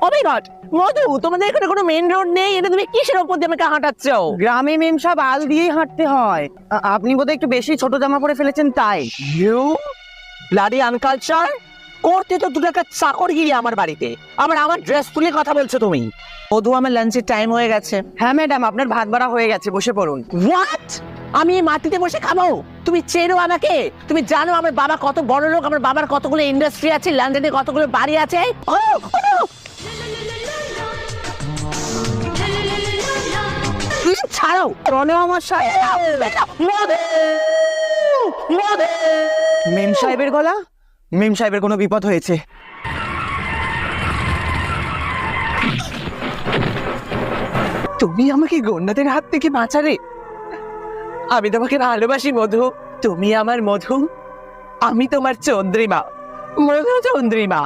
ও মাই god, মধু, তোমাদের এখানে কোনো মেইন রোড নেই? এটা তুমি কিসের উপর দিয়ে আমাকে হাঁটাচ্ছ? গ্রামে মেম সব আল দিয়েই হাঁটতে হয়। আপনি বোধহয় একটু বেশি ছোট জামা পরে ফেলেছেন তাই। You bloody uncultured! করতে তো 2 টাকা চাকরগিরি আমার বাড়িতে, আবার আমার ড্রেস তুলে কথা বলছো তুমি। মধু, আমার লাঞ্চের টাইম হয়ে গেছে। হ্যাঁ ম্যাডাম, আপনার ভাত বাড়া হয়ে গেছে, বসে পড়ুন। হোয়াট? আমি এই মাটিতে বসে খাবো? তুমি চেনো আমাকে? তুমি জানো আমার বাবা কত বড় লোক, আমার বাবার কতগুলো ইন্ডাস্ট্রি আছে, লন্ডনে কতগুলো বাড়ি আছে? ছাড়ো, রনে আমার সাথে। মেম সাহেবের গলা, মেম সাহেবের কোনো বিপদ হয়েছে। তুমি আমাকে গন্ডাদের হাত থেকে বাঁচালে। আমি তোমাকে ভালোবাসি মধু, তুমি আমার মধু, আমি তোমার চন্দ্রিমা, মধু চন্দ্রিমা।